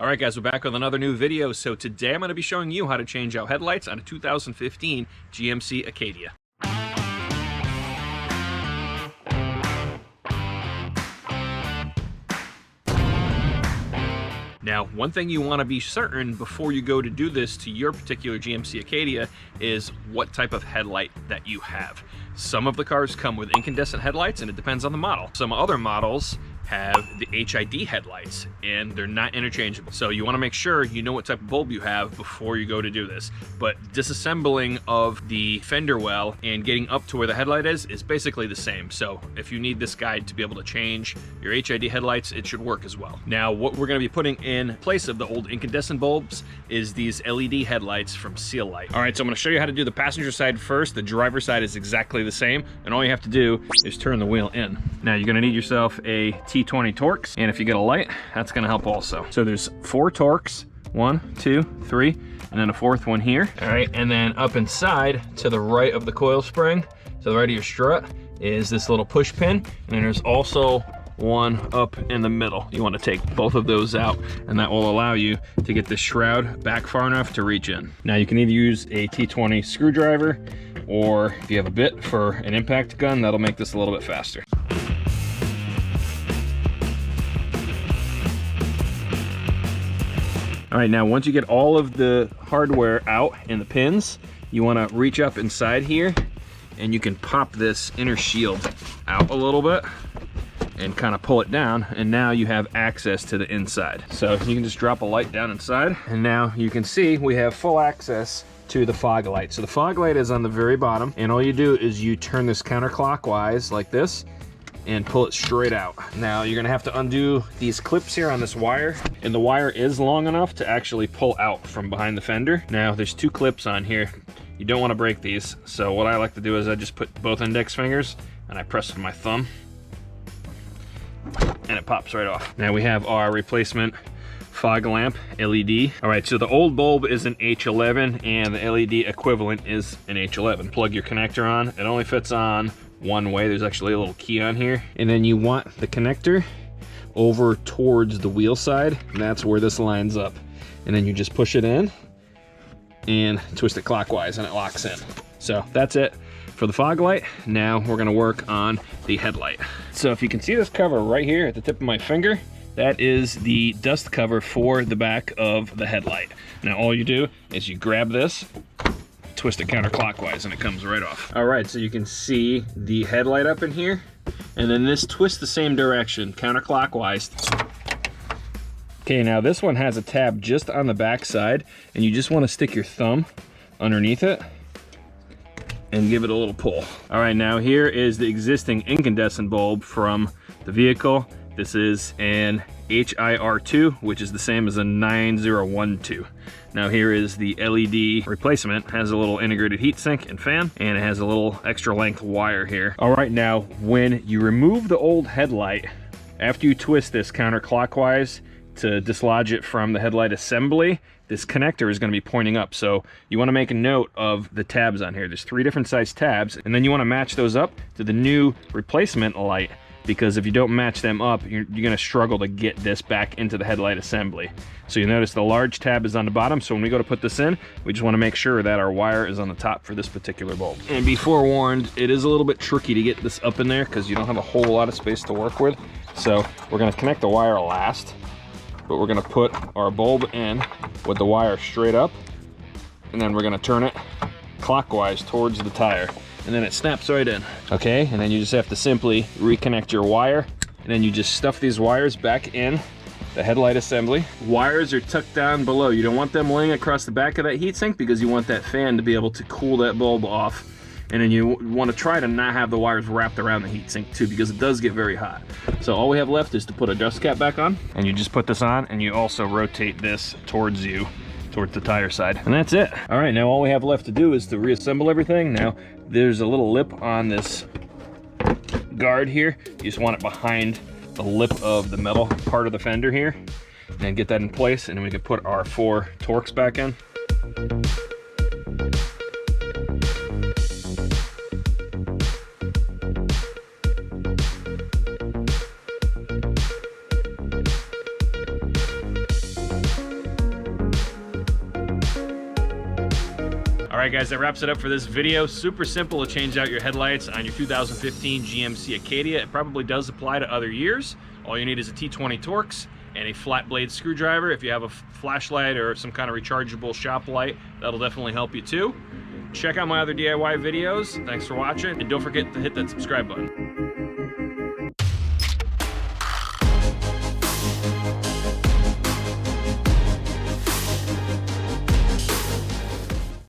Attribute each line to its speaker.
Speaker 1: Alright guys, we're back with another new video. So today I'm going to be showing you how to change out headlights on a 2015 GMC Acadia. Now, one thing you want to be certain before you go to do this to your particular GMC Acadia is what type of headlight that you have. Some of the cars come with incandescent headlights and it depends on the model. Some other models have the HID headlights and they're not interchangeable. So you want to make sure you know what type of bulb you have before you go to do this. But disassembling of the fender well and getting up to where the headlight is basically the same. So if you need this guide to be able to change your HID headlights, it should work as well. Now, what we're going to be putting in place of the old incandescent bulbs is these LED headlights from Headlight. All right, so I'm going to show you how to do the passenger side first. The driver side is exactly the same, and all you have to do is turn the wheel in. Now, you're going to need yourself a T20 Torx, and if you get a light, that's going to help also. So there's 4 Torx, 1, 2, 3, and then a 4th one here. All right, and then up inside to the right of the coil spring, to the right of your strut, is this little push pin, and then there's also one up in the middle. You want to take both of those out, and that will allow you to get the shroud back far enough to reach in. Now, you can either use a T20 screwdriver, or if you have a bit for an impact gun, that'll make this a little bit faster. All right, now once you get all of the hardware out and the pins, you want to reach up inside here and you can pop this inner shield out a little bit and kind of pull it down, and now you have access to the inside. So you can just drop a light down inside, and now you can see we have full access to the fog light. So the fog light is on the very bottom, and all you do is you turn this counterclockwise like this and pull it straight out. Now you're gonna have to undo these clips here on this wire, and the wire is long enough to actually pull out from behind the fender. Now there's 2 clips on here. You don't want to break these, so what I like to do is I just put both index fingers and I press with my thumb and it pops right off. Now we have our replacement fog lamp LED. All right, so the old bulb is an H11 and the LED equivalent is an H11. Plug your connector on. It only fits on one way. There's actually a little key on here, and then you want the connector over towards the wheel side, and that's where this lines up. And then you just push it in and twist it clockwise and it locks in. So that's it for the fog light. Now we're gonna work on the headlight. So if you can see this cover right here at the tip of my finger, that is the dust cover for the back of the headlight. Now all you do is you grab this, twist it counterclockwise, and it comes right off. All right, so you can see the headlight up in here, and then this twists the same direction, counterclockwise. Okay, now this one has a tab just on the back side, and you just want to stick your thumb underneath it and give it a little pull. All right, now here is the existing incandescent bulb from the vehicle. This is an HIR2, which is the same as a 9012. Now here is the LED replacement. It has a little integrated heatsink and fan, and it has a little extra length wire here. All right, now when you remove the old headlight, after you twist this counterclockwise to dislodge it from the headlight assembly, this connector is going to be pointing up. So you want to make a note of the tabs on here. There's 3 different size tabs, and then you want to match those up to the new replacement light, because if you don't match them up, you're going to struggle to get this back into the headlight assembly. So you notice the large tab is on the bottom, so when we go to put this in, we just want to make sure that our wire is on the top for this particular bulb. And be forewarned, it is a little bit tricky to get this up in there because you don't have a whole lot of space to work with. So we're going to connect the wire last, but we're going to put our bulb in with the wire straight up, and then we're going to turn it clockwise towards the tire, and then it snaps right in. Okay, and then you just have to simply reconnect your wire, and then you just stuff these wires back in the headlight assembly. Wires are tucked down below. You don't want them laying across the back of that heatsink because you want that fan to be able to cool that bulb off. And then you want to try to not have the wires wrapped around the heatsink too, because it does get very hot. So all we have left is to put a dust cap back on, and you just put this on, and you also rotate this towards you, towards the tire side, and that's it. All right, now all we have left to do is to reassemble everything. Now there's a little lip on this guard here. You just want it behind the lip of the metal part of the fender here, and then get that in place, and then we can put our 4 Torx back in. All right, guys, that wraps it up for this video. Super simple to change out your headlights on your 2015 GMC Acadia. It probably does apply to other years. All you need is a T20 Torx and a flat blade screwdriver. If you have a flashlight or some kind of rechargeable shop light, that'll definitely help you too. Check out my other DIY videos. Thanks for watching, and don't forget to hit that subscribe button.